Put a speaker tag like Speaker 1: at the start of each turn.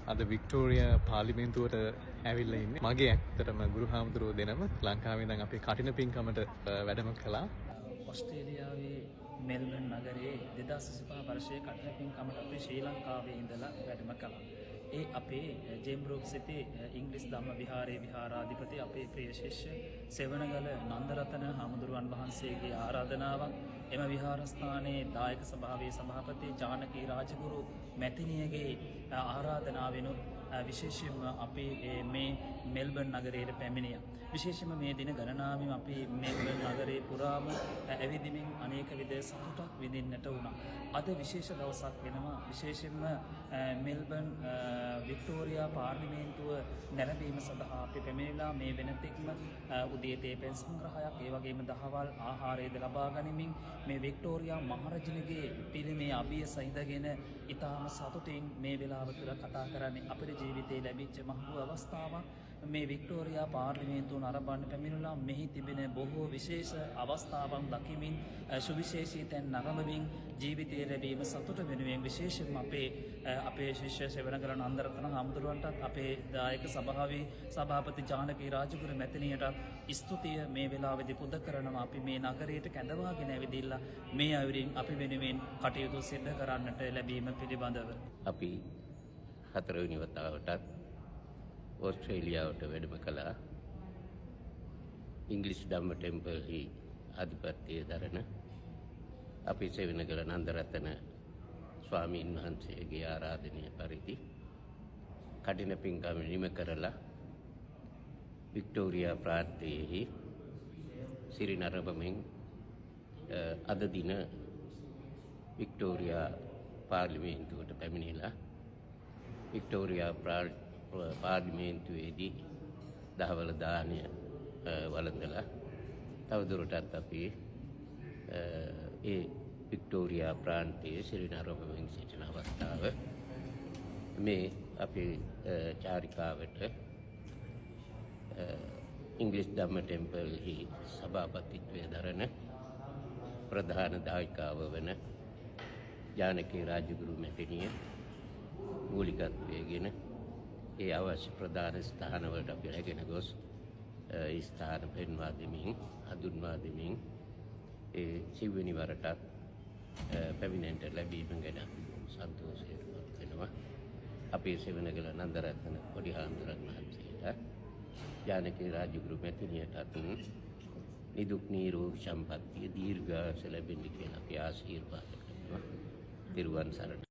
Speaker 1: අද වික්ටෝරියා පාර්ලිමේන්තුවට ඇවිල්ලා ඉන්නේ. මගේ ඇත්තටම ගුරු හාමුදුරුවෝ දෙනම ලංකාවේ ඉඳන් අපේ කටින පින්කමට වැඩම කළා.
Speaker 2: ඔස්ට්‍රේලියාවේ මෙල්බන් නගරයේ 2025 වර්ෂයේ කටින පින්කමට අපි ශ්‍රී ලංකාවේ ඉඳලා වැඩම කළා. ඒ අපේ ජේම්බ්‍රෝක් සිටි ඉංග්‍රීසි ධම්ම විහාරයේ විහාරාධිපති අපේ ප්‍රිය ශිෂ්‍ය සෙවණගල නන්දරතන හාමුදුරුවන් වහන්සේගේ ආරාධනාවක් එම විහාරස්ථානයේ දායක සභාවේ සභාපති ජානකී රාජගුරු මැතිණියගේ ආරාධනාවෙනුත් විශේෂයෙන්ම අපි මේ මෙල්බන් නගරයට පැමිණියා. විශේෂයෙන්ම මේ දින ගණනාවෙම අපි මෙල්බන් නගරේ පුරාම ඇවිදිමින් අනේක විද සතුටක් විඳින්නට වුණා. අද විශේෂ දවසක් වෙනවා. විශේෂයෙන්ම මෙල්බන් වික්ටෝරියා පාර්ලිමේන්තුව නැරඹීම සඳහා අපි පැමිණිලා මේ වෙනතෙක්ම උදේ තේ පෙන් සංග්‍රහයක් ඒ වගේම දහවල් ආහාරයද ලබා ගනිමින් මේ වික්ටෝරියා මහරජුණගේ පිළිමේ අභිය සහිතගෙන ඉතාම සතුටින් මේ වෙලාව තුළ කතා කරන්නේ අපේ ජීවිතේ ලැබිච්ච මහඟු අවස්ථාවක්. මේ වික්ටෝරියා පාර්ලිමේන්තුව නරඹන්න පැමිණිලා මෙහි තිබෙන බොහෝ විශේෂ අවස්ථාවන් දකිමින් සුවිශේෂී තැන් නරඹමින් ජීවිතය ලැබීම සතුට වෙනුවෙන් විශේෂයෙන්ම අපේ ශිෂ්‍ය සෙවණගල නන්දරතන හාමුදුරුවන්ටත් අපේ දායක සභාවේ සභාපති ජානකී රාජගුරු මැතිණියටත් ස්තුතිය මේ වෙලාවේදී පුද කරනවා. අපි මේ නගරයට කැඳවාගෙන ඇවිදilla මේ අයුරින් අපි වෙනුවෙන් කටයුතු සිදු කරන්නට ලැබීම පිළිබඳව
Speaker 3: අපි හතරවෙනි වතාවටත් ඕස්ට්‍රේලියාවට වැඩම කළා. ඉංග්‍රීසි ධම්ම ටෙම්පල්හි අධිපත්‍යය දරන අපේ සෙවණගල නන්දරතන ස්වාමීන් වහන්සේගේ ආරාධනය පරිදි කටින පින්කම නිම කරලා වික්ටෝරියා ප්‍රාන්තයෙහි සිරි නරඹමින් අද දින වික්ටෝරියා පාර්ලිමේන්තුවට පැමිණිලා වික්ටෝරියා පාර්ලිමේන්තුවේදී දහවල දානය වළඳලා තවදුරටත් අපි ඒ වික්ටෝරියා ප්‍රාන්තයේ සිරි නරඹමින් සිටින අවස්ථාව මේ අපේ චාරිකාවට ඉංග්‍රීසි ධම්ම ටෙම්පල්හි සභාපතිත්වය දරන ප්‍රධාන දායකාව වන ජානකී රාජගුරු මැතිණිය මූලිකත්වයේගෙන ඒ අවශ්‍ය ප්‍රධාන ස්ථානවලට අපි රැගෙන ගොස් ස්ථාන පෙන්වා දෙමින් හඳුන්වා දෙමින් ඒ සිව්වෙනි වරටත් පැමිණෙන්නට ලැබීම ගැන සන්තෝෂයට පත් වෙනවා. අපේ සෙවණගල නන්දරත්න පොඩි හාමුදුරන් වහන්සේට ජානකී රාජගුරු මැතිණියටත් නිදුක් නිරෝගී සම්පන්නිය දීර්ඝායුෂ ලැබෙන්න කියලා අපි ආශිර්වාද කරනවා. දිරුවන් සරණයි.